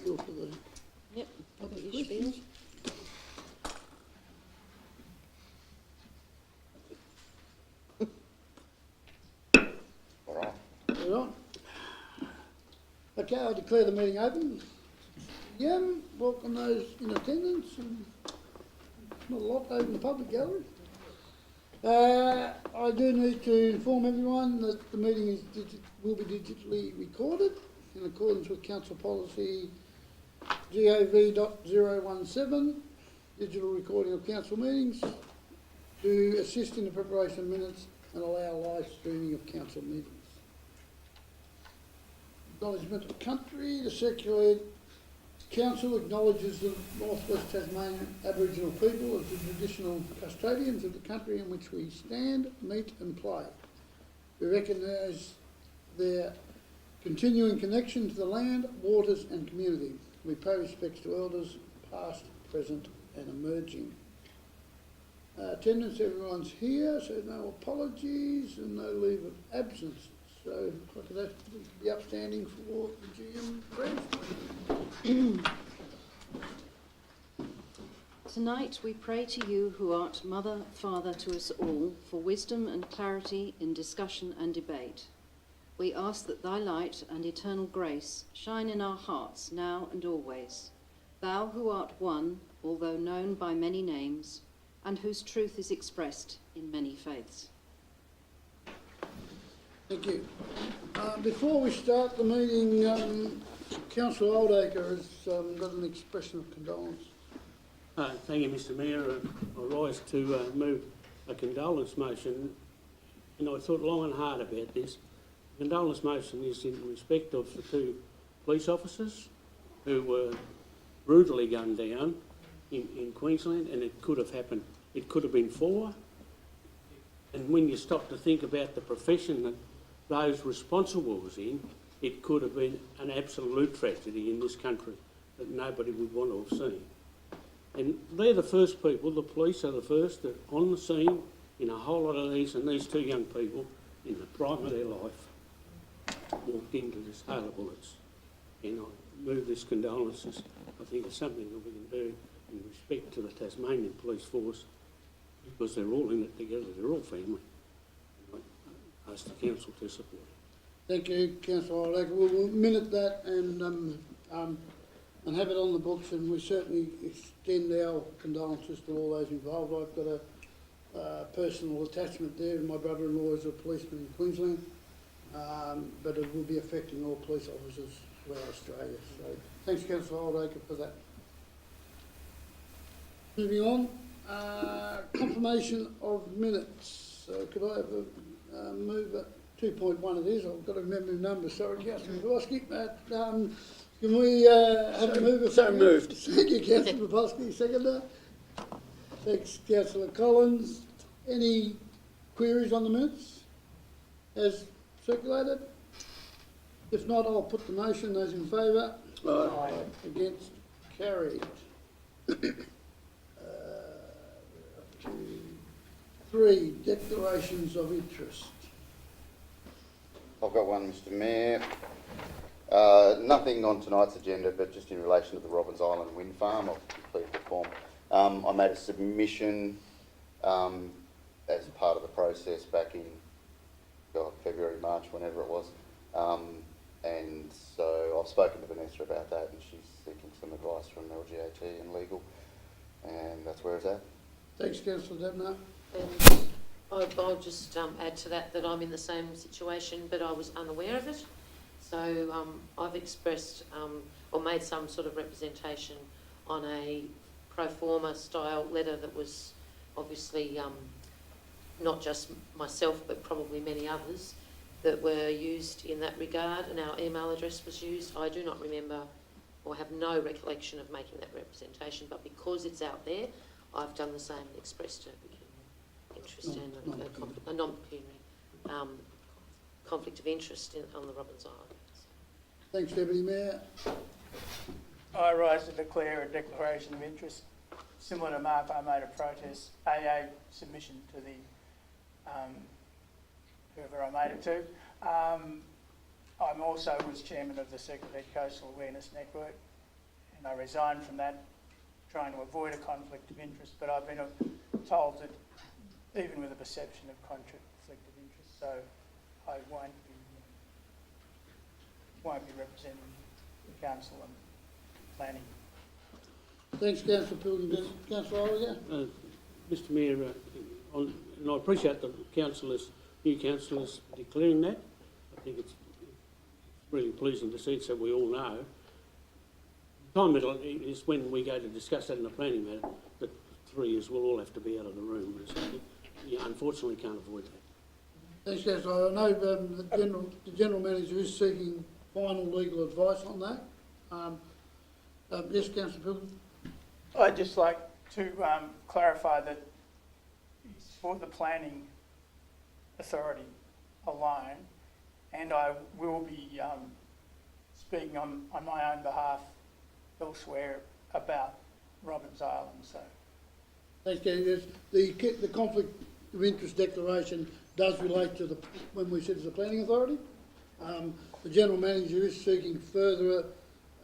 you're for the Yep, other got your spiel. questions. All right. All right. Okay, I declare the meeting open. Welcome those in attendance, and not a lot over in the public gallery. I do need to inform everyone that the meeting will be digitally recorded in accordance with Council Policy GOV.017, digital recording of council meetings, to assist in the preparation of minutes and allow live streaming of council meetings. Acknowledgement of country. The Secular Council acknowledges the North West Tasmanian Aboriginal people as the traditional custodians of the country in which we stand, meet and play. We recognise their continuing connection to the land, waters and community. We pay respects to elders past, present and emerging. Attendance, everyone's here, so no apologies and no leave of absence. So if I could ask to be upstanding for the GM Brad. Tonight we pray to you who art Mother, Father to us all, for wisdom and clarity in discussion and debate. We ask that thy light and eternal grace shine in our hearts now and always. Thou who art one, although known by many names, and whose truth is expressed in many faiths. Thank you. Before we start the meeting, Councillor Oldacre has got an expression of condolence. Thank you, Mr Mayor. I rise to move a condolence motion, and I thought long and hard about this. The condolence motion is in respect of the two police officers who were brutally gunned down in Queensland, and it could have happened. It could have been four. And when you stop to think about the profession that those responsible was in, it could have been an absolute tragedy in this country that nobody would want to have seen. And they're the first people, the police are the first that on the scene in a whole lot of these, and these two young people in the prime of their life walked into this hail of bullets. And I move this condolences. I think it's something that we can do in respect to the Tasmanian Police Force, because they're all in it together, they're all family. I ask the council to support it. Thank you, Councillor Oldacre. We'll minute that and have it on the books, and we certainly extend our condolences to all those involved. I've got a personal attachment there. My brother-in-law is a policeman in Queensland, but it will be affecting all police officers throughout Australia. So thanks, Councillor Oldacre, for that. Moving on, confirmation of minutes. So could I have a move at 2.1 it is? I've got to remember the number. Sorry, Councillor Babowski. Can we have a move? So moved. Thank you, Councillor Babowski. Seconder. Thanks, Councillor Collins. Any queries on the minutes as circulated? If not, I'll put the motion. Those in favour? Aye. Against? Carried. 3, declarations of interest. I've got one, Mr Mayor. Nothing on tonight's agenda, but just in relation to the Robbins Island wind farm, I've completed the form. I made a submission as part of the process back in February, March, whenever it was. And so I've spoken to Vanessa about that, and she's seeking some advice from LGAT and legal, and that's where it's at. Thanks, Councillor Debner. And I'll just add to that I'm in the same situation, but I was unaware of it. So I've expressed or made some sort of representation on a pro forma style letter that was obviously not just myself, but probably many others that were used in that regard, and our email address was used. I do not remember or have no recollection of making that representation, but because it's out there, I've done the same and expressed a interest and a non-pecuniary conflict of interest on the Robbins Island. Thanks, Deputy Mayor. I rise to declare a declaration of interest. Similar to Mark, I made a protest AA submission to the whoever I made it to. I'm also was chairman of the Secretary Coastal Awareness Network, and I resigned from that, trying to avoid a conflict of interest, but I've been told that even with a perception of conflict of interest, so I won't be representing the council and planning. Thanks, Councillor Pilkington. Councillor Oliver? Mr Mayor, and I appreciate the new councillors declaring that. I think it's really pleasing to see, so we all know. The time is when we go to discuss that in the planning matter, that 3 years will all have to be out of the room. So you unfortunately can't avoid that. Thanks, Councillor. I know the General Manager is seeking final legal advice on that. Yes, Councillor Pilkington? I'd just like to clarify that it's for the planning authority alone, and I will be speaking on my own behalf elsewhere about Robbins Island. So, Thanks, Councillor. The conflict of interest declaration does relate to when we sit as a planning authority. The General Manager is seeking further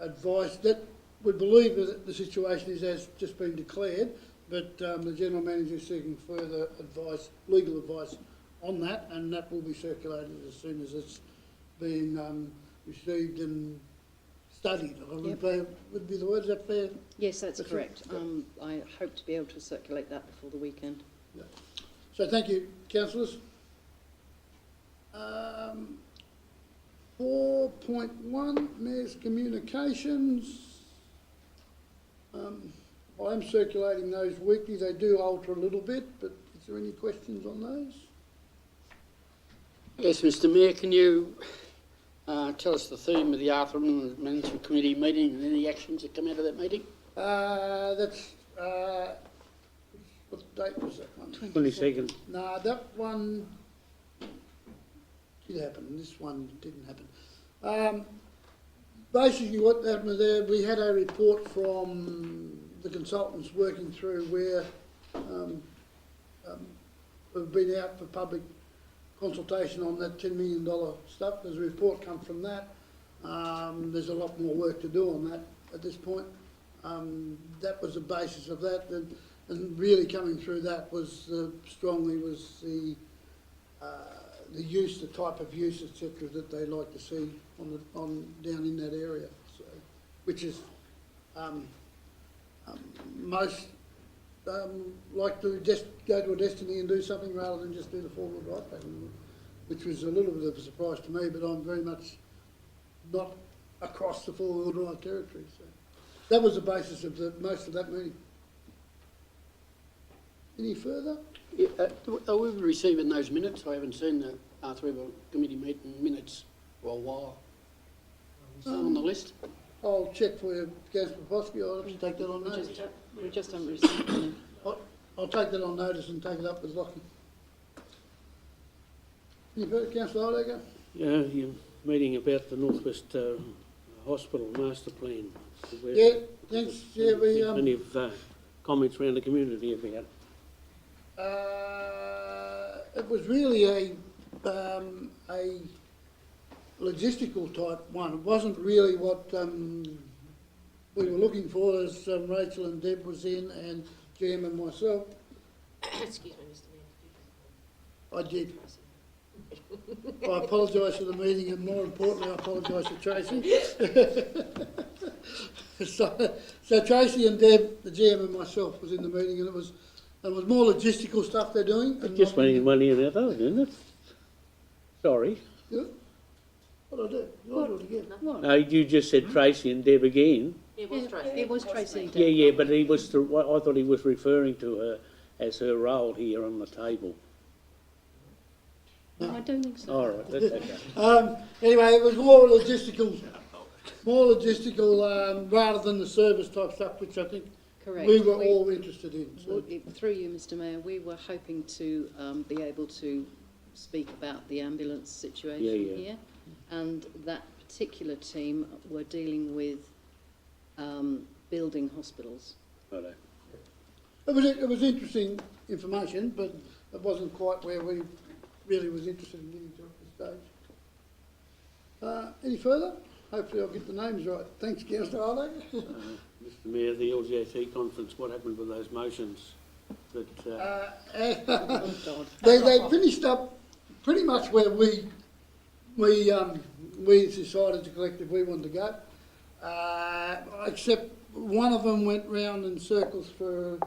advice. That we believe that the situation is as just been declared, but the General Manager is seeking further advice, legal advice on that, and that will be circulated as soon as it's been received and studied. Would be the word. Is that fair? Yes, that's That's correct. right. I hope to be able to circulate that before the weekend. So thank you, councillors. 4.1, Mayor's Communications. I am circulating those weekly. They do alter a little bit, but is there any questions on those? Yes, Mr Mayor, can you tell us the theme of the Arthur Management Committee meeting and any actions that come out of that meeting? That's, what date was that one? 22nd. No, that one did happen. This one didn't happen. Basically what happened there, we had a report from the consultants working through where we've been out for public consultation on that $10 million stuff. There's a report come from that. There's a lot more work to do on that at this point. That was the basis of that, and really coming through that was strongly was the use, the type of use, etc., that they like to see on down in that area. So, which is most like to just go to a destiny and do something rather than just do the forward right pattern, which was a little bit of a surprise to me, but I'm very much not across the four-wheel drive territory. So that was the basis of most of that meeting. Any further? Yeah, are we receiving those minutes? I haven't seen the Arthur River Committee meeting minutes for a while. Is that on the list? I'll check for you, Councillor Poposky. I'll have to take that on notice. We just haven't received any. I'll take that on notice and take it up with Lockie. Any further, Councillor Olega? Yeah, you're meeting about the Northwest Hospital Master Plan. Yeah, thanks. Yeah, we Plenty of comments around the community about it. it was really a logistical type one. It wasn't really what we were looking for, as Rachel and Deb was in, and Jim and myself. Excuse me, Mr Mayor. I did. I apologise for the meeting, and more importantly, I apologise to Tracy. so Tracy and Deb, the GM and myself, was in the meeting, and it was more logistical stuff they're doing. It just went in one ear and out, didn't it? Sorry. Yeah. What did I do? You do it again. What? No, you just said Tracy and Deb again. It was Tracy. It was Tracy. Yeah, yeah, but he was. I thought he was referring to her as her role here on the table. No, I don't think so. All right, that's okay. Anyway, it was more logistical rather than the service type stuff, which I think Correct. we were all interested in. So. Through you, Mr Mayor, we were hoping to be able to speak about the ambulance situation here, and that particular team were dealing with building hospitals. Righto. It was interesting information, but it wasn't quite where we really was interested in getting to at this stage. Any further? hopefully I'll get the names right. Thanks, Councillor Arlo. Mr Mayor, the LGT conference, what happened with those motions that, They finished up pretty much where we decided to collective we wanted to go. Except one of them went round in circles for,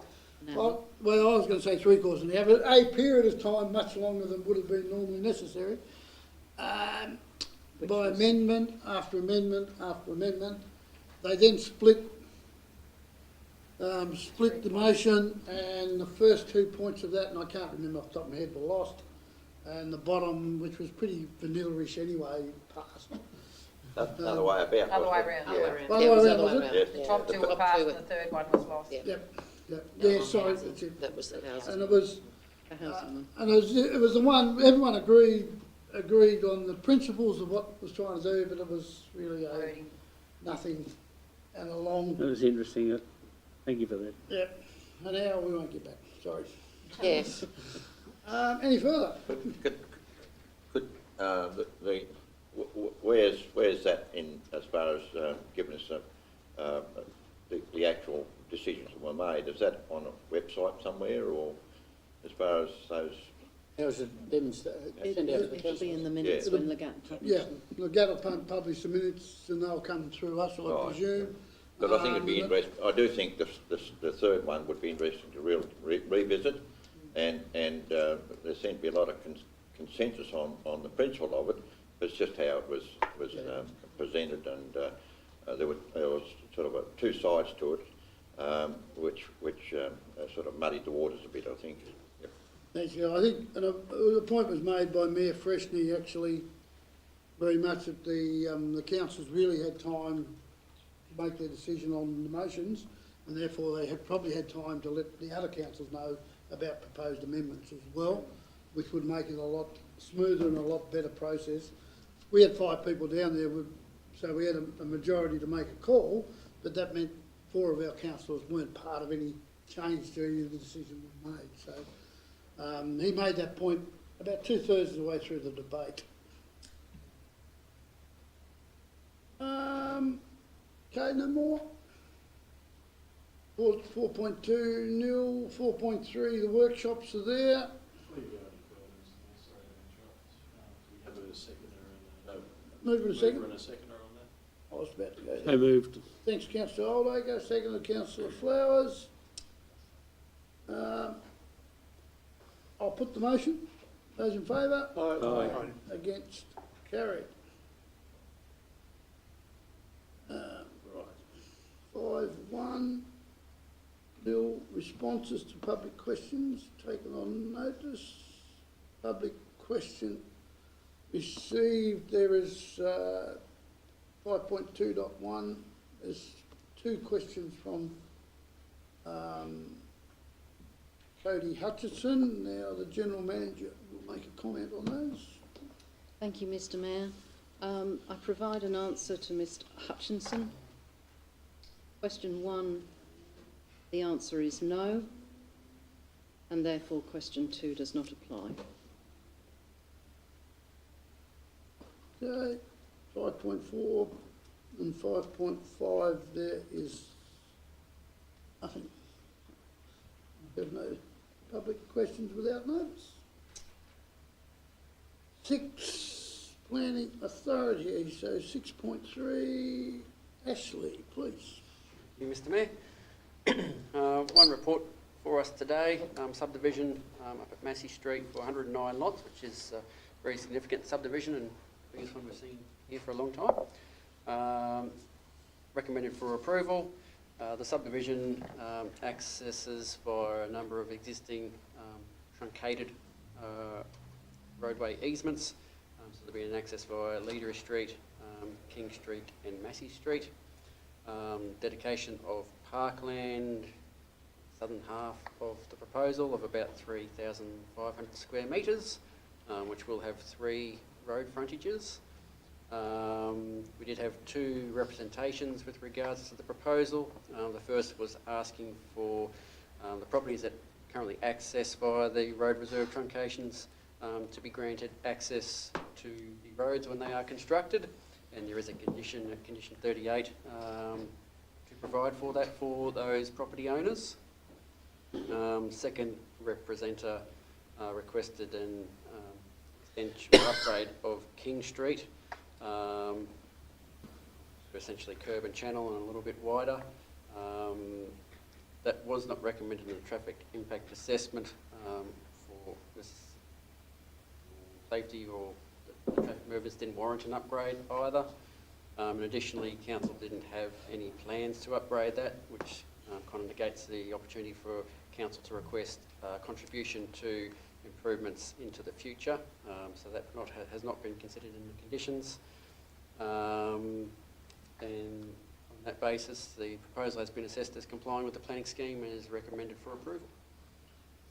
well, I was going to say 3/4 an hour, but a period of time much longer than would have been normally necessary. By amendment after amendment after amendment, they then split the motion, and the first 2 points of that, and I can't remember off the top of my head, were lost, and the bottom, which was pretty vanilla-ish anyway, passed. Other way about. Other way wasn't it? around. Other way around. Other Yeah, it way was around, other way was it? around. The Yeah. top two were top passed two and the third one was lost. Yeah. Yeah, sorry, that's it. That was the housing. And it was, The housing one. and it was the one, everyone agreed on the principles of what was trying to do, but it was really Wording. nothing and a long, that was interesting. Thank you for that. an hour we won't get back, sorry. Yes. Any further? Could, where's that in, as far as giving us the actual decisions that were made? Is that on a website somewhere, or as far as those? How's it demonstrated? Send out to the It'll be in councillors. the minutes Yeah. when Legat publishes Yeah, them. the Gatto publish the minutes and they'll come through us, I Right. presume. But I think it'd be Um, interesting, I do think the third one would be interesting to revisit, and there seemed to be a lot of consensus on the principle of it, but it's just how it was presented, and there was sort of two sides to it, which sort of muddied the waters a bit, I think. Yep. Thank you. I think the point was made by Mayor Freshney actually very much that the councils really had time to make their decision on the motions, and therefore they had probably had time to let the other councils know about proposed amendments as well, which would make it a lot smoother and a lot better process. We had 5 people down there, so we had a majority to make a call, but that meant 4 of our councillors weren't part of any change to any of the decision we made. So he made that point about 2/3 of the way through the debate. Okay, no more. 4.2 nil, 4.3, the workshops are there. Moving a second. I was about to go there. So moved. Thanks, Councillor Oldacre. Second to Councillor Flowers. I'll put the motion. Those in favour? Aye. Against? Carried. Right. 5-1. Bill responses to public questions taken on notice. Public question received. There is 5.2.1. There's 2 questions from Cody Hutchinson. Now the General Manager will make a comment on those. Thank you, Mr Mayor. I provide an answer to Mr Hutchinson. Question 1, the answer is no, and therefore question 2 does not apply. Okay, 5.4 and 5.5, there is nothing. There's no public questions without notice. 6, Planning Authority, so 6.3, Ashley, please. Thank you, Mr Mayor. One report for us today, subdivision up at Massey Street for 109 lots, which is a very significant subdivision and biggest one we've seen here for a long time. Recommended for approval. The subdivision accesses via a number of existing truncated roadway easements. So there'll be an access via Leader Street, King Street and Massey Street. Dedication of parkland, southern half of the proposal of about 3,500 square metres, which will have 3 road frontages. We did have 2 representations with regards to the proposal. The first was asking for the properties that currently access via the road reserve truncations to be granted access to the roads when they are constructed, and there is a condition, condition 38, to provide for that for those property owners. Second representative requested an extension or upgrade of King Street, to essentially curb and channel and a little bit wider. That was not recommended in the traffic impact assessment for this safety, or the traffic movements didn't warrant an upgrade either. And additionally, council didn't have any plans to upgrade that, which kind of negates the opportunity for council to request contribution to improvements into the future. So that has not been considered in the conditions. And on that basis, the proposal has been assessed as complying with the planning scheme and is recommended for approval.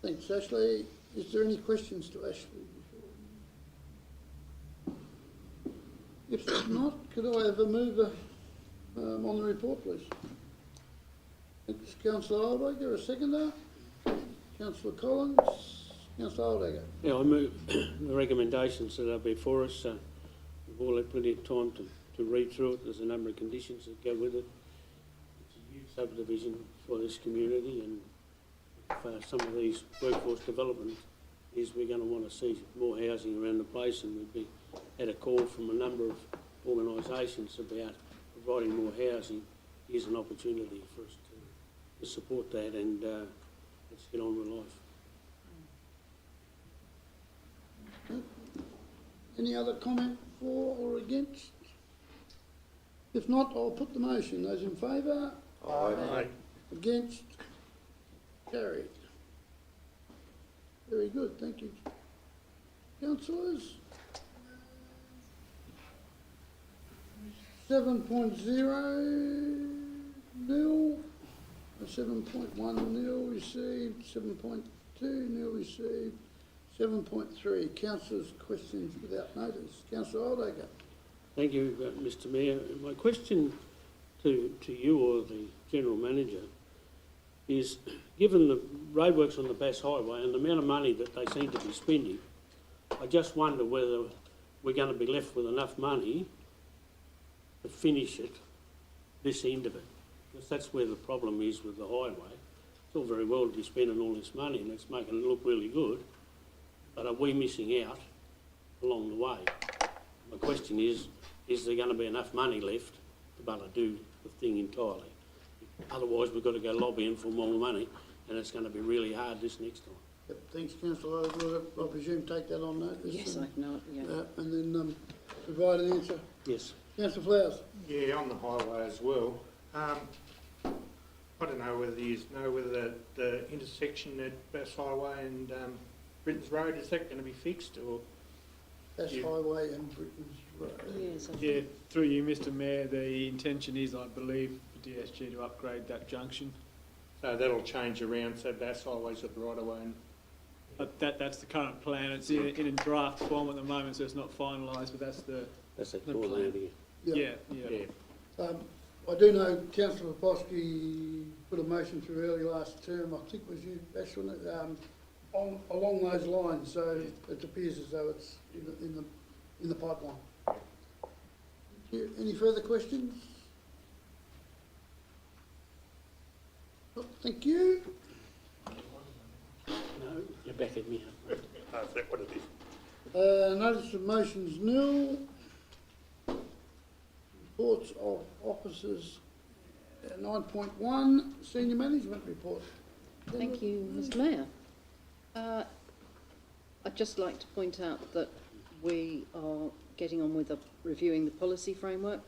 Thanks, Ashley. Is there any questions to Ashley? If not, could I have a mover on the report, please? Thanks, Councillor Oldacre. A seconder? Councillor Collins. Councillor Oldacre. Yeah, I move the recommendations that are before us. We've all had plenty of time to read through it. There's a number of conditions that go with it. It's a huge subdivision for this community, and some of these workforce development is we're going to want to see more housing around the place, and we've had a call from a number of organisations about providing more housing. Here's an opportunity for us to support that, and let's get on with life. Any other comment for or against? If not, I'll put the motion. Those in favour? Aye. Against? Carried. Very good, thank you. Councillors? 7.0 nil, 7.1 nil received, 7.2 nil received, 7.3. Councillors' questions without notice. Councillor Oldacre. Thank you, Mr Mayor. My question to you or the General Manager is, given the roadworks on the Bass Highway and the amount of money that they seem to be spending, I just wonder whether we're going to be left with enough money to finish it, this end of it. Because that's where the problem is with the highway. It's all very well to be spending all this money and it's making it look really good, but are we missing out along the way? My question is there going to be enough money left to be able to do the thing entirely? Otherwise, we've got to go lobbying for more money, and it's going to be really hard this next time. Yep, thanks, Councillor Oldacre. I presume take that on notice. Yes, I know, yeah. And then provide an answer. Yes. Councillor Flowers. Yeah, on the highway as well. I don't know whether you know whether the intersection at Bass Highway and Britain's Road, is that going to be fixed, or? Bass Highway and Britain's Road. Yes, I Yeah, through you, Mr Mayor, the intention is, I believe, for DSG to upgrade that junction. So that'll change around, so Bass Highway's got the right of way. And But that's the current plan. It's in draft form at the moment, so it's not finalised, but that's the Cool plan. idea. Yeah. I do know Councillor Poposky put a motion through early last term, I think it was you, Ash, wasn't it? Along those lines, so it appears as though it's in the pipeline. Any further questions? Oh, thank you. No, you're back at me. is that what it is? Notice of motions nil. Reports of officers, 9.1, senior management report. Thank you, Mr Mayor. I'd just like to point out that we are getting on with reviewing the policy framework,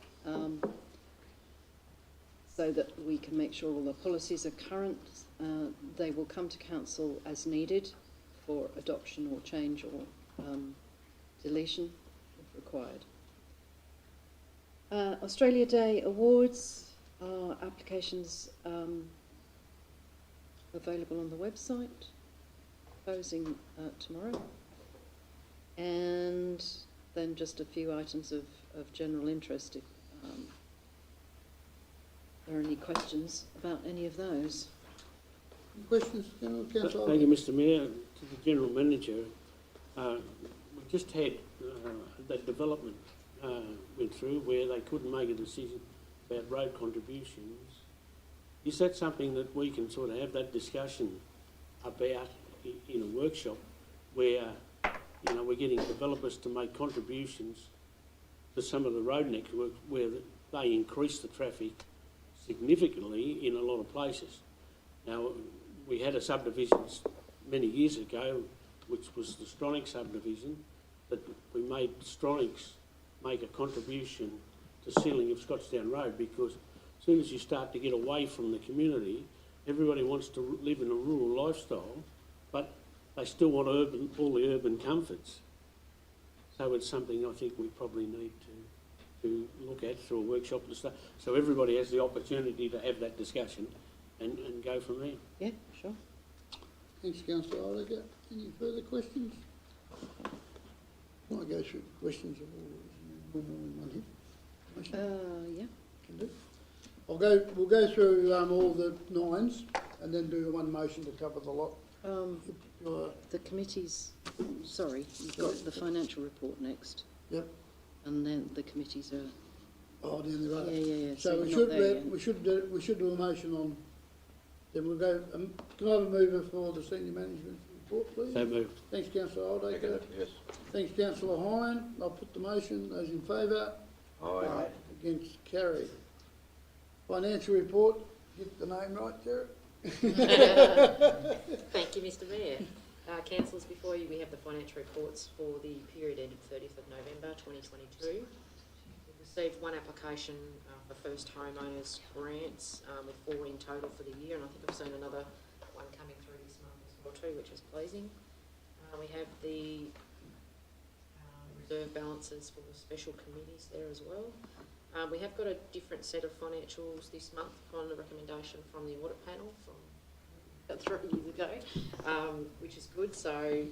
so that we can make sure all the policies are current. They will come to council as needed for adoption or change or deletion if required. Australia Day Awards, applications available on the website, closing tomorrow. And then just a few items of general interest if there are any questions about any of those. Questions, Councillor? Thank you, Mr Mayor. To the General Manager, we just had that development with went through where they couldn't make a decision about road contributions. Is that something that we can sort of have that discussion about in a workshop where, you know, we're getting developers to make contributions to some of the road networks where they increase the traffic significantly in a lot of places? Now, we had a subdivision many years ago, which was the Stronach subdivision, that we made Stronachs make a contribution to sealing of Scottsdown Road, because as soon as you start to get away from the community, everybody wants to live in a rural lifestyle, but they still want all the urban comforts. So it's something I think we probably need to look at through a workshop and stuff, so everybody has the opportunity to have that discussion and go from there. Yeah, sure. Thanks, councillor Olega. Any further questions? Might go through the questions of all in one hit. Motion Yeah. can do. We'll go through all the nines and then do one motion to cover the lot. The committees, sorry, you've got the financial report next. Yep. And then the committees are, Oh, down the road. yeah. So we you're not there should, yet. we should do a motion on, then we'll go, can I have a mover for the senior management report, please? So moved. Thanks, councillor Olega. Yes. Thanks, councillor Hine. I'll put the motion. Those in favour? Aye. Against, carried. Financial report, get the name right, Jared. Thank you, Mr Mayor. Councillors, before you we have the financial reports for the period ended 30th of November 2022. We've received one application for first homeowners grants with 4 in total for the year, and I think I've seen another one coming through this month as well too, which is pleasing. We have the reserve balances for the special committees there as well. We have got a different set of financials this month on the recommendation from the audit panel from about 3 years ago, which is good. So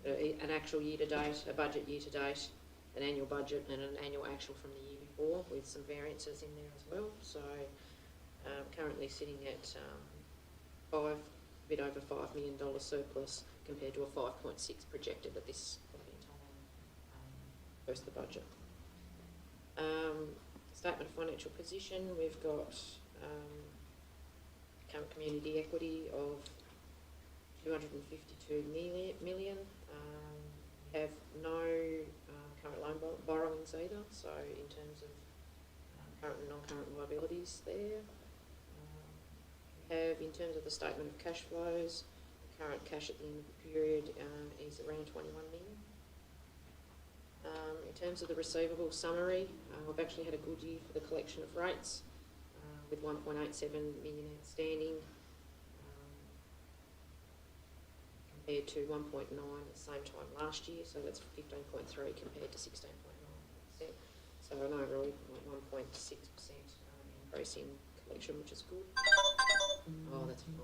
an actual year to date, a budget year to date, an annual budget and an annual actual from the year before with some variances in there as well. So currently sitting at a bit over $5 million surplus compared to a 5.6 projected at this point in time post the budget. Statement of financial position, we've got current community equity of 252 million. We have no current loan borrowings either, so in terms of current and non-current liabilities there. We have, in terms of the statement of cash flows, current cash at the end of the period is around 21 million. In terms of the receivable summary, we've actually had a good year for the collection of rates with 1.87 million outstanding compared to 1.9 at the same time last year, so that's 15.3 compared to 16.9%. So an overall 1.6% increase in collection, which is good. Oh, that's fine.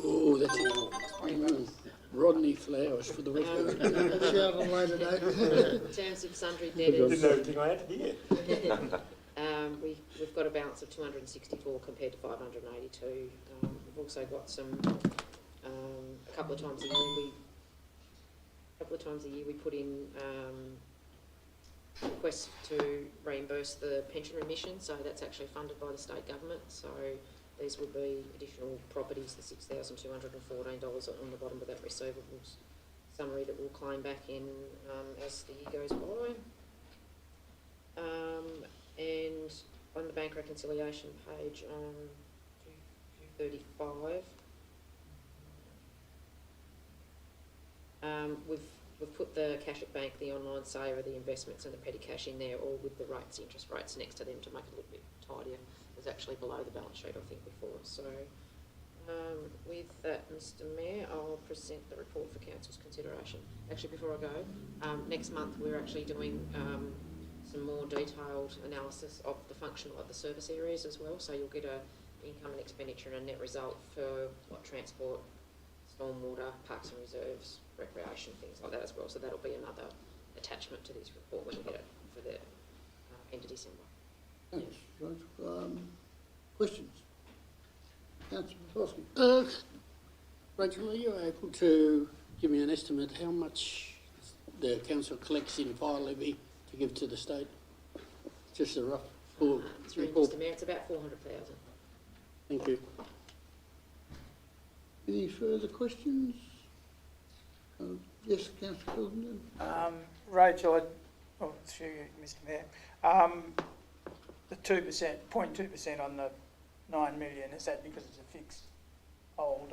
Oh, that's Rodney Flowers for the record. Shout on later date. In terms of sundry debtors, everything I had to hear. we've got a balance of 264 compared to 582. We've also got some a couple of times a year we put in requests to reimburse the pension remission, so that's actually funded by the state government. So these would be additional properties, the $6,214 on the bottom of that receivables summary that we'll claim back in as the year goes by. And on the bank reconciliation page on 235, we've put the cash at bank, the online saver, the investments and the petty cash in there, all with the rates, interest rates next to them to make it a little bit tidier. It was actually below the balance sheet, I think, before. So with that, Mr Mayor, I'll present the report for Council's consideration. Actually, before I go, next month we're actually doing some more detailed analysis of the functional of the service areas as well. So you'll get a income and expenditure and a net result for what transport, stormwater, parks and reserves, recreation, things like that as well. So that'll be another attachment to this report when we get it for the end of December. Thanks, George. Questions? Councillor Petoskey. Rachel, are you able to give me an estimate how much the council collects in fire levy to give to the state? Just a rough full Through report. Mr Mayor, it's about 400,000. Thank you. Any further questions? Yes, councillor Pilkington. Rachel, through you, Mr Mayor, the 2%, 0.2% on the 9 million, is that because it's a fixed old,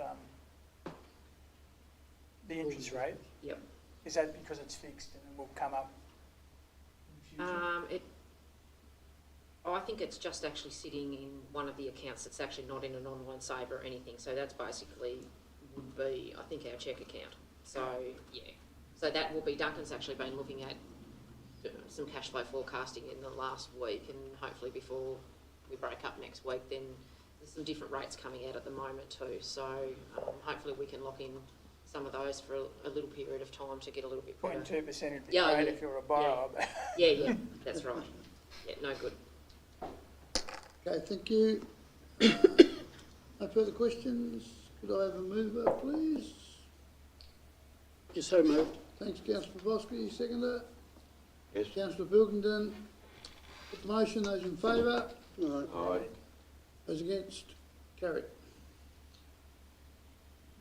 the interest rate? Yep. Is that because it's fixed and it will come up in the future? I think it's just actually sitting in one of the accounts that's actually not in an online saver or anything. So that's basically would be, I think, our cheque account. So, yeah. So that will be, Duncan's actually been looking at some cash flow forecasting in the last week, and hopefully before we break up next week, then there's some different rates coming out at the moment too. So hopefully we can lock in some of those for a little period of time to get a little bit better. 0.2% would be Yeah, great yeah, if you're a borrower. Yeah, that's right. Yeah, no good. Okay, thank you. No further questions? Could I have a mover, please? Yes, so moved. Thanks, councillor Bosky. Seconder? Yes. Councillor Pilkington. Put the motion. Those in favour? Aye. Those against? Carried.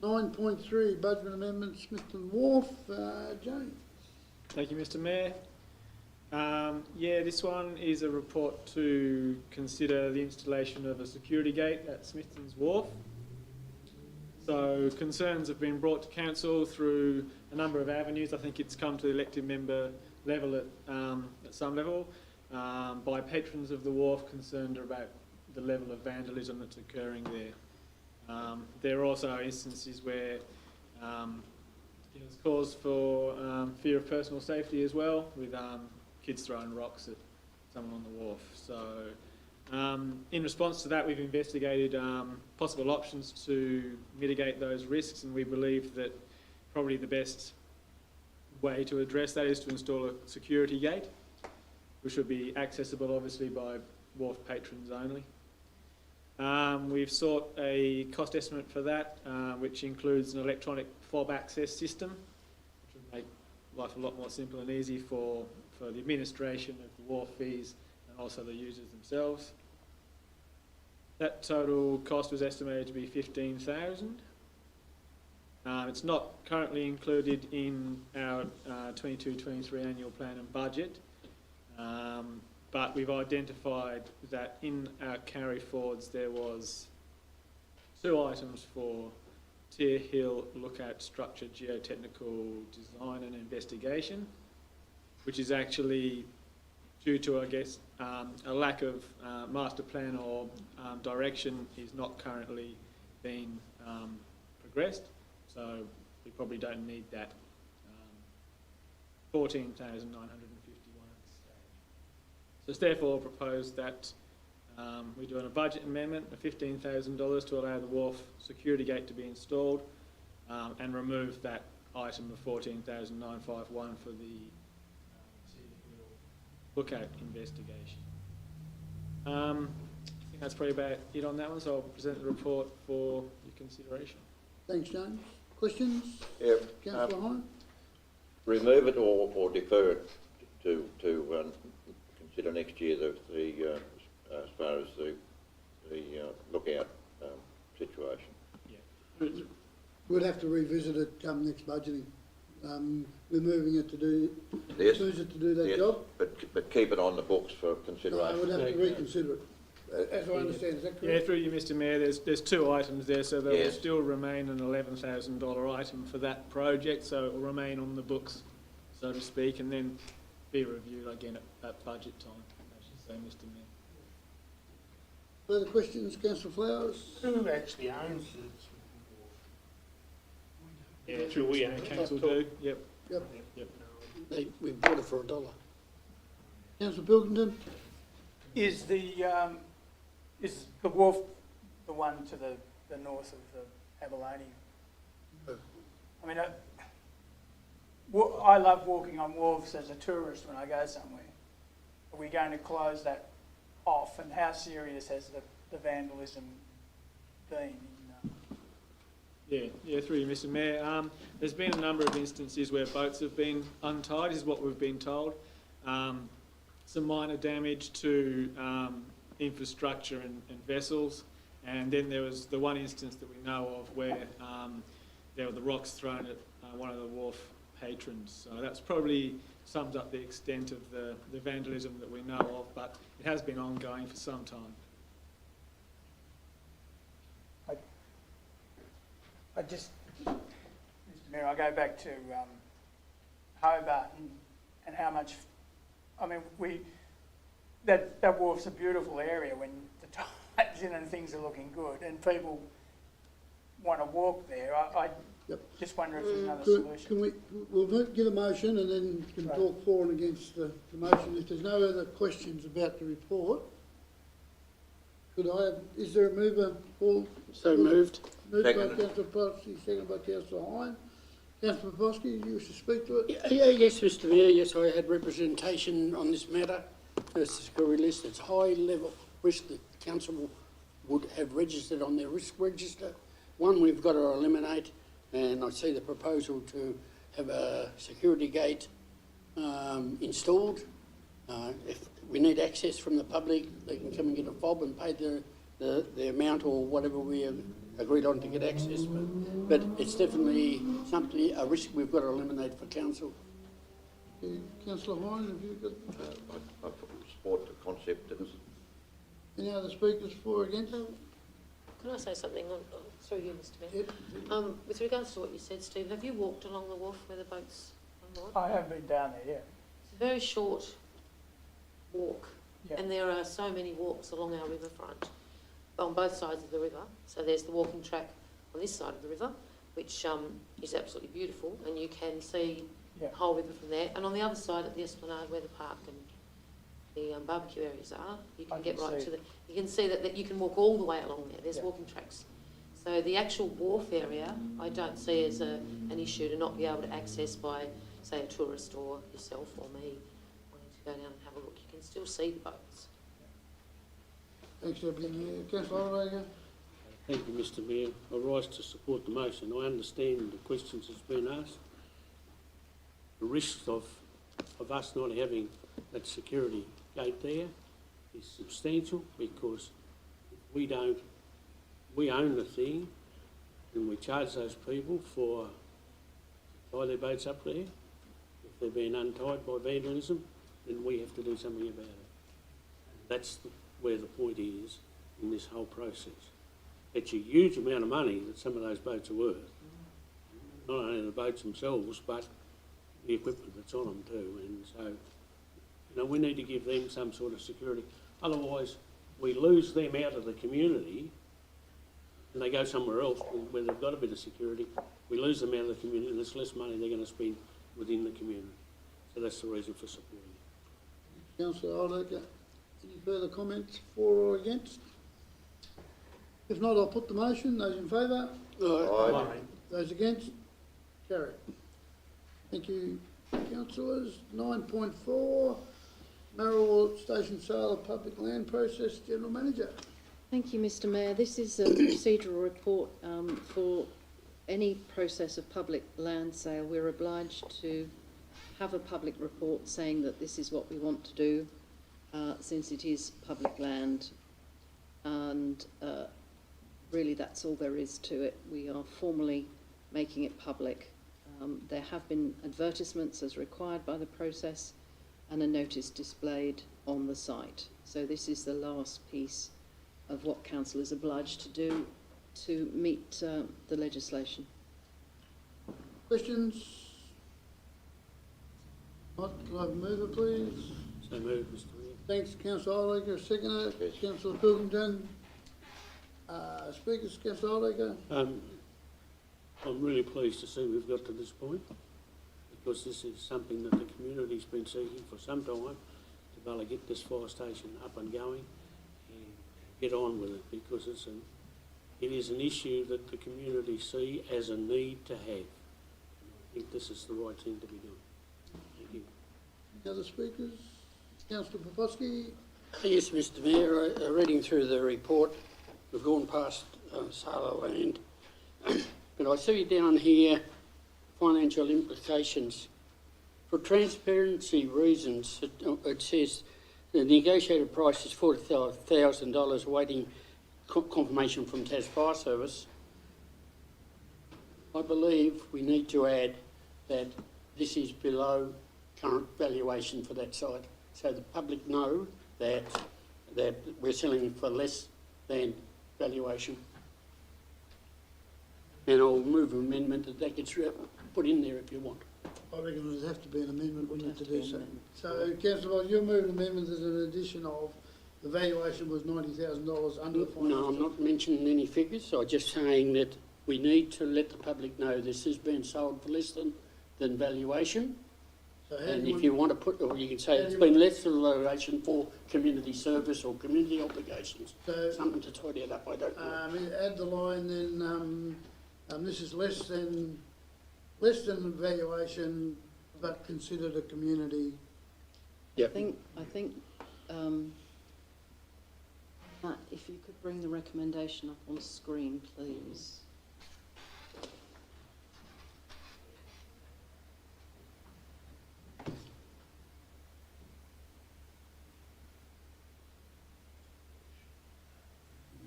9.3, budget amendment, Smithton Wharf. James. Thank you, Mr Mayor. Yeah, this one is a report to consider the installation of a security gate at Smithton's Wharf. So concerns have been brought to council through a number of avenues. I think it's come to the elected member level at some level by patrons of the wharf concerned about the level of vandalism that's occurring there. There are also instances where there's cause for fear of personal safety as well, with kids throwing rocks at someone on the wharf. So in response to that, we've investigated possible options to mitigate those risks, and we believe that probably the best way to address that is to install a security gate, which would be accessible obviously by wharf patrons only. We've sought a cost estimate for that, which includes an electronic fob access system, which would make life a lot more simple and easy for the administration of the wharf fees and also the users themselves. That total cost was estimated to be $15,000. It's not currently included in our 22-23 annual plan and budget, but we've identified that in our carry forwards there was 2 items for Tier Hill Lookout Structure Geotechnical Design and Investigation, which is actually due to, I guess, a lack of master plan or direction is not currently being progressed, so we probably don't need that. 14,951 at this stage. So it's therefore proposed that we do a budget amendment of $15,000 to allow the wharf security gate to be installed and remove that item of 14,951 for the lookout investigation. I think that's probably about it on that one, so I'll present the report for your consideration. Thanks, James. Questions? Yeah, Councillor Hine? remove it or defer it to consider next year as far as the lookout situation. Yeah. We'll have to revisit it come next budgeting. We're moving it to do, Yes. use it to do that Yes, job. but keep it on the books for No, consideration. we'll have to reconsider it. As I understand, is that Yeah, correct? through you, Mr Mayor, there's 2 items there, so there will Yes. still remain an $11,000 item for that project, so it will remain on the books, so to speak, and then be reviewed again at budget time, I should say, Mr Mayor. Further questions, councillor Flowers? Who actually owns it? Yeah, through we and council do, yep. Yep. We bought it for $1. Councillor Pilkington? Is the wharf the one to the north of the Abalone? I mean, I love walking on wharves as a tourist when I go somewhere. Are we going to close that off, and how serious has the vandalism been? Yeah, through you, Mr Mayor. There's been a number of instances where boats have been untied, is what we've been told. some minor damage to infrastructure and vessels. And then there was the one instance that we know of where there were the rocks thrown at one of the wharf patrons. So that's probably sums up the extent of the vandalism that we know of, but it has been ongoing for some time. I just, Mr Mayor, I go back to Hobart and how much, I mean, that wharf's a beautiful area when the tide's in and things are looking good and people want to walk there. I Yep. just wonder if there's another Can solution. we'll give a motion and then can Right. talk for and against the motion. If there's no other questions about the report, is there a mover, Paul? So moved. Moved by Seconded. Councillor Potsky, seconded by Councillor Hine. Councillor Potsky, you wish to speak to it? Yes, Mr Mayor, yes, I had representation on this matter. First, the security list, it's high level risk that council would have registered on their risk register. One we've got to eliminate, and I see the proposal to have a security gate installed. If we need access from the public, they can come and get a fob and pay the amount or whatever we have agreed on to get access. But it's definitely something, a risk we've got to eliminate for council. Councillor Hine, have you got I support the concept of any other speakers for or against? Can I say something through you, Mr Mayor? Yep. With regards to what you said, Steve, have you walked along the wharf where the boats unload? I haven't been down there yet. It's a very short walk, Yeah. and there are so many walks along our riverfront on both sides of the river. So there's the walking track on this side of the river, which is absolutely beautiful, and you can see Yeah. the whole river from there. And on the other side at the Esplanade, where the park and the barbecue areas are, you I can get can right see. to the. You can see that you can walk all the way along there. There's Yeah. walking tracks. So the actual wharf area, I don't see as an issue to not be able to access by, say, a tourist or yourself or me wanting to go down and have a look. You can still see the boats. Thanks, Deputy Mayor. Councillor Oliver? Thank you, Mr Mayor. I rise to support the motion. I understand the questions that's been asked. The risks of us not having that security gate there is substantial because we own the thing and we charge those people to tie their boats up there. If they're being untied by vandalism, then we have to do something about it. That's where the point is in this whole process. It's a huge amount of money that some of those boats are worth. Not only the boats themselves, but the equipment that's on them too. And so, we need to give them some sort of security. Otherwise, we lose them out of the community and they go somewhere else where they've got a bit of security. We lose them out of the community and there's less money they're going to spend within the community. So that's the reason for supporting it. Councillor Oliver, any further comments for or against? If not, I'll put the motion. Those in favour? Aye. Those against? Carried. Thank you, councillors. 9.4, Marriwell Station sale of public land process. General Manager. Thank you, Mr Mayor. This is a procedural report for any process of public land sale. We're obliged to have a public report saying that this is what we want to do since it is public land, and really that's all there is to it. We are formally making it public. There have been advertisements as required by the process and a notice displayed on the site. So this is the last piece of what council is obliged to do to meet the legislation. Questions? Not, can I have a mover, please? So move, Mr Mayor. Thanks, Councillor Oliver. Seconder, Yes. Councillor Pilkington. Speakers, Councillor Oliver. I'm really pleased to see we've got to this point because this is something that the community's been seeking for some time, to be able to get this fire station up and going and get on with it, because it is an issue that the community see as a need to have. I think this is the right thing to be doing. Thank you. Any other speakers? Councillor Popovsky. Yes, Mr Mayor, reading through the report, we've gone past sale of land, but I see down here financial implications. For transparency reasons, it says the negotiated price is $40,000 awaiting confirmation from Tas Fire Service. I believe we need to add that this is below current valuation for that site, so the public know that we're selling for less than valuation. And I'll move an amendment that gets put in there if you want. I reckon there'd have to be an amendment, wouldn't it, to do so? So, Councillor Bowles, you're moving an amendment as an addition of the valuation was $90,000 under the finance. No, I'm not mentioning any figures. I'm just saying that we need to let the public know this has been sold for less than valuation. So how And do if you want to put, or you can say it's been less than valuation for community service or community obligations. So, Something to tidy it up, I don't know. add the line then, this is less than the valuation, but considered a community. Yep. I think, Matt, if you could bring the recommendation up on screen, please.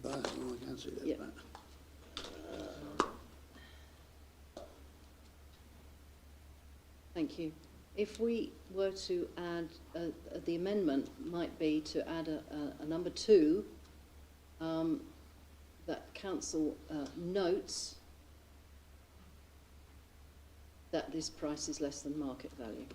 Oh, I can't see that. Yep. Matt. Thank you. If we were to add, the amendment might be to add a number 2, that council notes that this price is less than market value.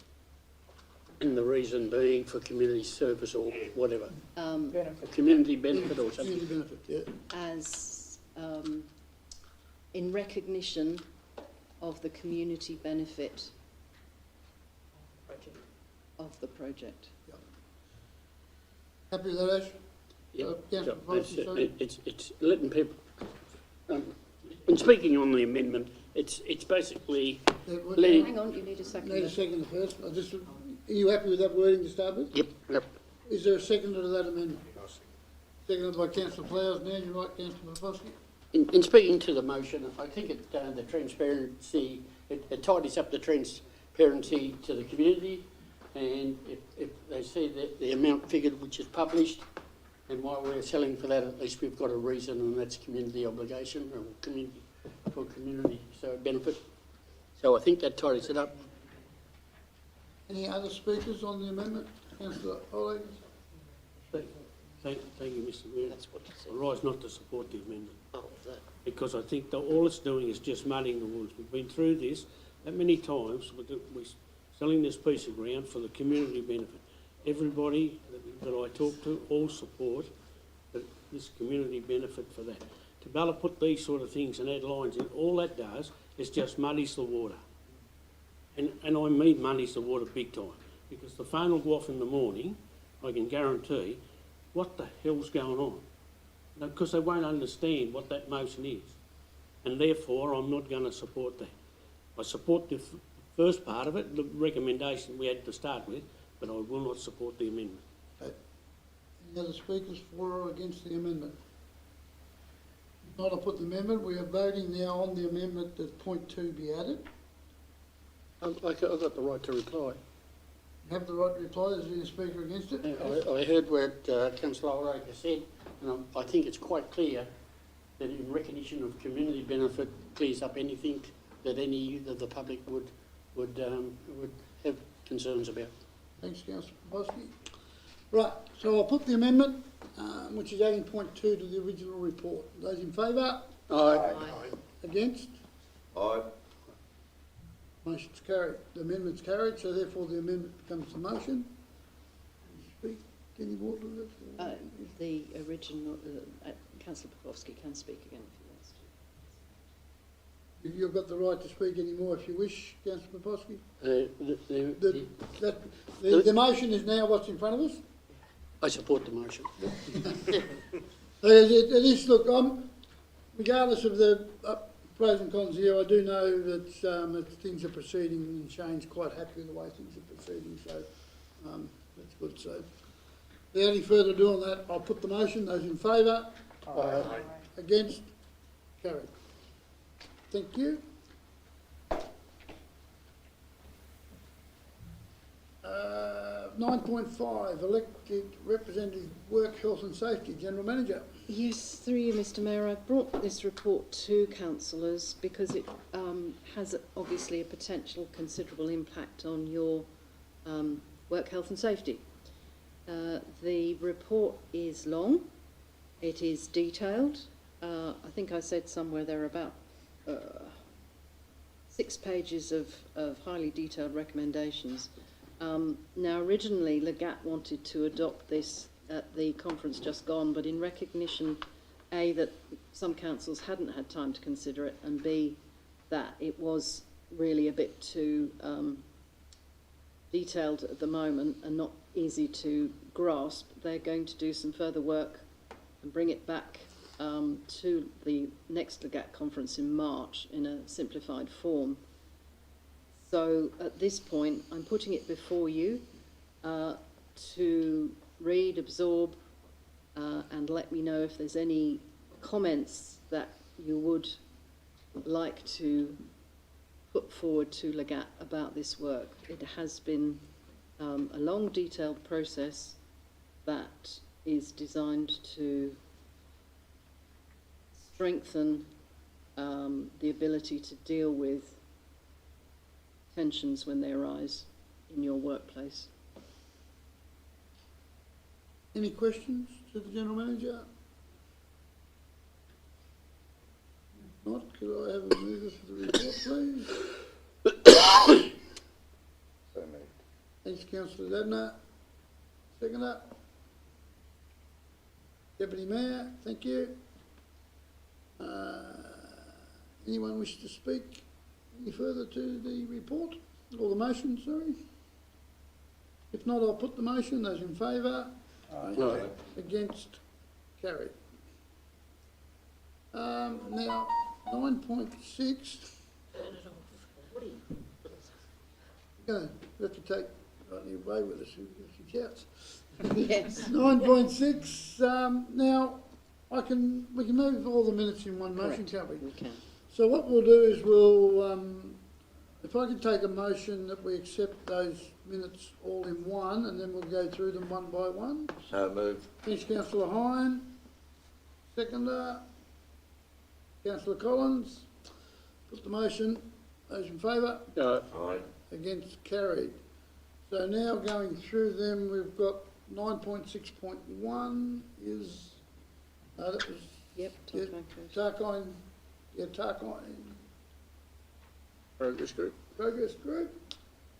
And the reason being for community service or whatever. Benefit. A community benefit or something. Community benefit, yeah. As in recognition of the community benefit of the project. Happy with that, Ash? Yeah, Councillor that's Foskey, it. sorry? It's letting people. In speaking on the amendment, it's basically Yeah, well, letting. Hang on, you need a second. Need a second first. Are you happy with that wording to start with? Yep. Is there a seconder to that amendment? Seconded by Councillor Flowers. Now you're right, Councillor Foskey. In speaking to the motion, I think the transparency, it tidies up the transparency to the community, and if they see the amount figured which is published, and while we're selling for that, at least we've got a reason, and that's community obligation or community so benefit. So I think that tidies it up. Any other speakers on the amendment? Councillor Oleg? Thank you, Mr Mayor. That's what it said. I rise not to support the amendment, Oh, that. because I think that all it's doing is just muddying the waters. We've been through this that many times, we're selling this piece of ground for the community benefit. Everybody that I talk to all support this community benefit for that. To be able to put these sort of things and add lines in, all that does is just muddies the water. And I mean muddies the water big time, because the phone will go off in the morning, I can guarantee, what the hell's going on? Because they won't understand what that motion is. And therefore, I'm not going to support that. I support the first part of it, the recommendation we had to start with, but I will not support the amendment. Any other speakers for or against the amendment? If not, I'll put the amendment. We are voting now on the amendment that point 2 be added. I've got the right to reply. You have the right to reply. Is there any speaker against it? I heard what Councillor Olraker said, and I think it's quite clear that in recognition of community benefit clears up anything that any of the public would have concerns about. Thanks, Councillor Bosky. Right, so I'll put the amendment, which is adding point 2 to the original report. Those in favour? Aye. Against? Aye. Motion's carried. The amendment's carried, so therefore the amendment becomes the motion. Speak any more to this? The original, Councillor Pokowski can speak again if he wants to. You've got the right to speak any more if you wish, Councillor Poposky. The motion is now what's in front of us. I support the motion. It is, look, regardless of the pros and cons here, I do know that things are proceeding, and Shane's quite happy with the way things are proceeding, so that's good. So, without any further ado on that, I'll put the motion. Those in favour? Aye. Against? Carried. Thank you. 9.5, elected representative, work, health and safety, General Manager. Yes, through you, Mr Mayor, I've brought this report to councillors because it has obviously a potential considerable impact on your work, health and safety. The report is long, it is detailed. I think I said somewhere there are about 6 pages of highly detailed recommendations. Now, originally, Legat wanted to adopt this at the conference just gone, but in recognition, A, that some councils hadn't had time to consider it, and B, that it was really a bit too detailed at the moment and not easy to grasp, they're going to do some further work and bring it back to the next Legat conference in March in a simplified form. So at this point, I'm putting it before you to read, absorb, and let me know if there's any comments that you would like to put forward to Legat about this work. It has been a long, detailed process that is designed to strengthen the ability to deal with tensions when they arise in your workplace. Any questions to the General Manager? If not, could I have a mover for the report, please? So moved. Thanks, Councillor Dadner. Seconder. Deputy Mayor, thank you. Anyone wish to speak any further to the report, or the motion, sorry? If not, I'll put the motion. Those in favour? Aye. Against? Carried. Now, 9.6. You're going to have to take Rodney away with us if he shouts. Yes. 9.6. Now, we can move all the minutes in one motion, Correct. can't we? We can. So what we'll do is we'll, if I can take a motion that we accept those minutes all in one, and then we'll go through them one by one. So moved. Thanks, Councillor Hine. Seconder, Councillor Collins. Put the motion. Those in favour? Aye. Against? Carried. So now going through them, we've got 9.6.1 is, that was Yep, Yeah. Tarkine. Tarkine Progress group. Progress Group.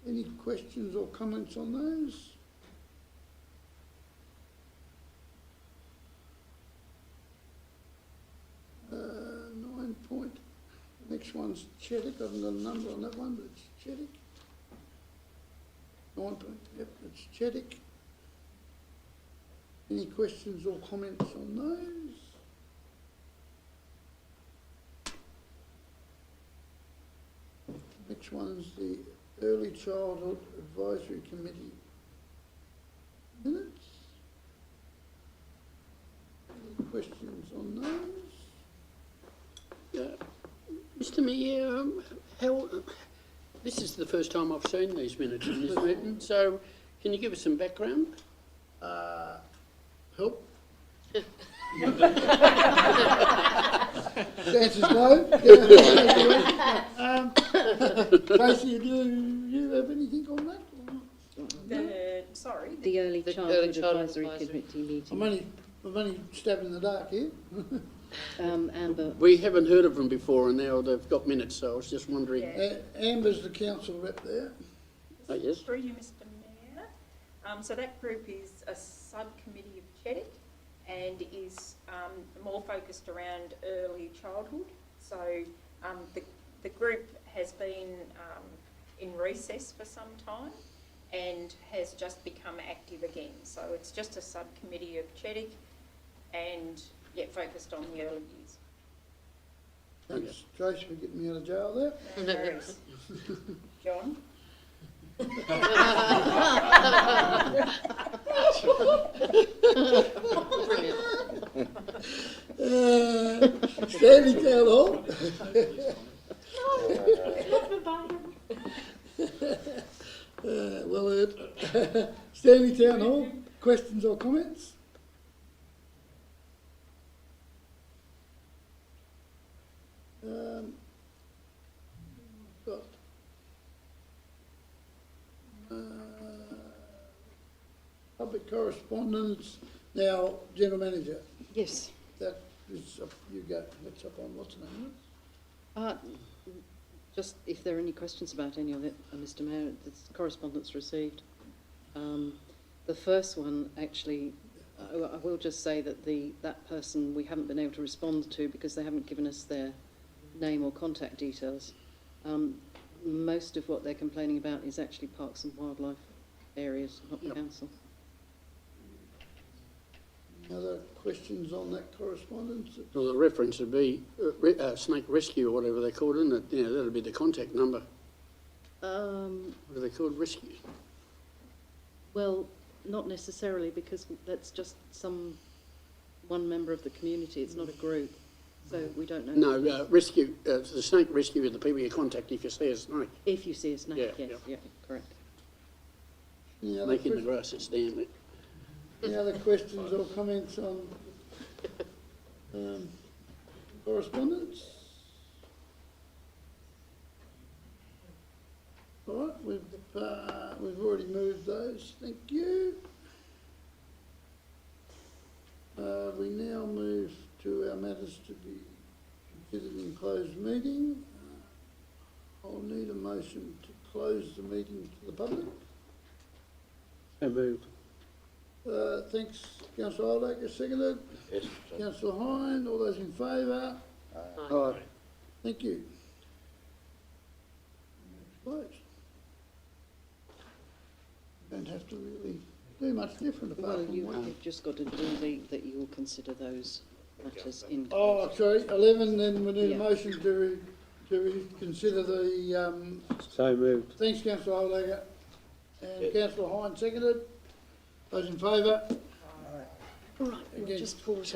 Any questions or comments on those? Next one's Chedick. I haven't got a number on that one, but it's Chedick. 9 point, yep, it's Chedick. Any questions or comments on those? Next one's the Early Childhood Advisory Committee minutes. Any questions on those? Mr Mayor, this is the first time I've seen these minutes in this meeting, so can you give us some background? Help? The answer's no. Tracy, do you have anything on that? The Early The Childhood Early Childhood Advisory Advisory. Committee I'm meeting. only stabbing in the dark here. Amber. We haven't heard of them before, and now they've got minutes, so I was just wondering. Amber's the council rep there. Oh, yes. Through you, Mr Mayor. So that group is a subcommittee of Chedick and is more focused around early childhood. So the group has been in recess for some time and has just become active again. So it's just a subcommittee of Chedick and focused on the early years. Thanks, Tracy, for getting me out of jail there. No worries. John? Standing Town Hall. Well heard. Standing Stanley Town Hall, questions or comments? Got, public correspondence. Now, General Manager, Yes. that is up, you go. That's up on what's the name? Just if there are any questions about any of it, Mr Mayor, it's correspondence received. The first one, actually, I will just say that that person we haven't been able to respond to because they haven't given us their name or contact details. Most of what they're complaining about is actually parks and wildlife areas, not the council. Any other questions on that correspondence? Well, the reference would be snake rescue or whatever they call it, isn't it? You know, that'll be the contact number. What are they called? Rescue? Well, not necessarily, because that's just one member of the community. It's not a group, so we don't know. No, rescue. The snake rescue are the people you contact if you see a snake. If you see a snake, Yeah, yes, yeah, correct. Any other, Snake in the grass, it's damn it. any other questions or comments on correspondence? All right, we've already moved those. Thank you. We now move to our matters to be considered in closed meeting. I'll need a motion to close the meeting to the public. So moved. Thanks, Councillor Aldaker, seconded. Yes. Councillor Hine, all those in favour? Aye. Thank you. Closed. Don't have to really do much different apart Well, from you've just got to do that you will consider those matters in. Oh, sorry, 11, then we need a Yeah. motion to consider the, So moved. thanks Councillor Aldaker. And Councillor Hine seconded. Those in favour? Right, we'll Again, just pause.